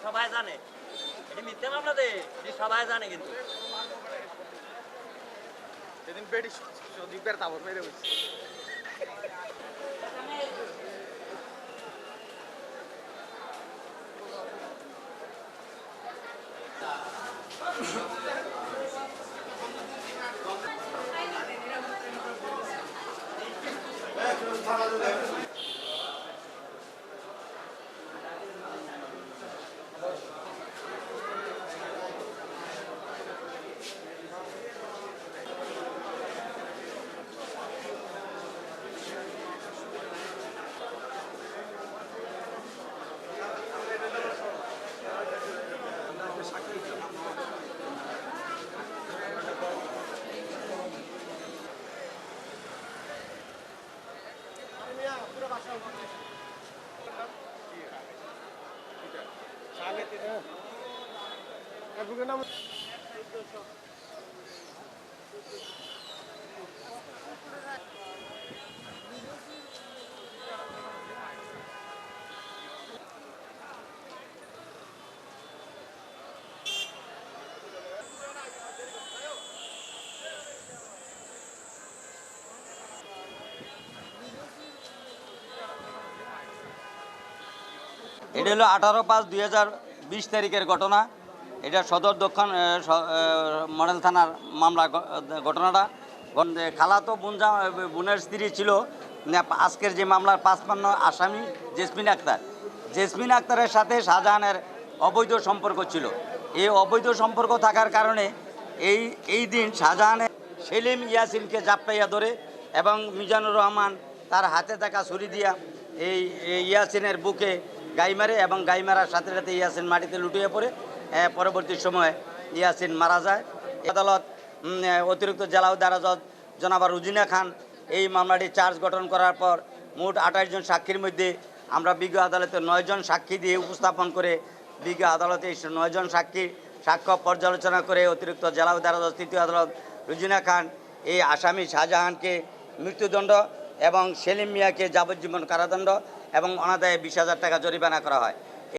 সবাই জানে এটি মিথ্যে মামলা দেয়, এটি সবাই জানে। কিন্তু সেদিন পেটি সদীপের তাবর মেরে বসছে। এটা হলো 18/5/2020 তারিখের ঘটনা। এটা সদর দক্ষিণ মডেল থানার মামলা। ঘটনাটা খালাতো বোনের স্ত্রী ছিল আজকের যে মামলার 55 আসামি জেসমিন আক্তারের সাথে শাহজাহানের অবৈধ সম্পর্ক ছিল। এই অবৈধ সম্পর্ক থাকার কারণে এই দিন শাহজাহানের সেলিম ইয়াসিনকে জাপটাইয়া ধরে এবং মিজানুর রহমান তার হাতে থাকা ছুরি দিয়া এই ইয়াসিনের বুকে গাই মারে এবং গাই মারার সাথে সাথে ইয়াসিন মাটিতে লুটিয়ে পড়ে। পরবর্তী সময়ে ইয়াসিন মারা যায়। আদালত অতিরিক্ত জেলা আদালত জনাব রুজিনা খান এই মামলাটি চার্জ গঠন করার পর মোট 28 জন সাক্ষীর মধ্যে আমরা বিজ্ঞ আদালতে 9 জন সাক্ষী দিয়ে উপস্থাপন করে বিজ্ঞ আদালতে 9 জন সাক্ষ্য পর্যালোচনা করে অতিরিক্ত জেলা আদালত তৃতীয় আদালত রুজিনা খান এই আসামি শাহজাহানকে মৃত্যুদণ্ড এবং সেলিম মিয়াকে যাবজ্জীবন কারাদণ্ড এবং অনাদায়ে 20,000 টাকা জরিমানা করা হয়।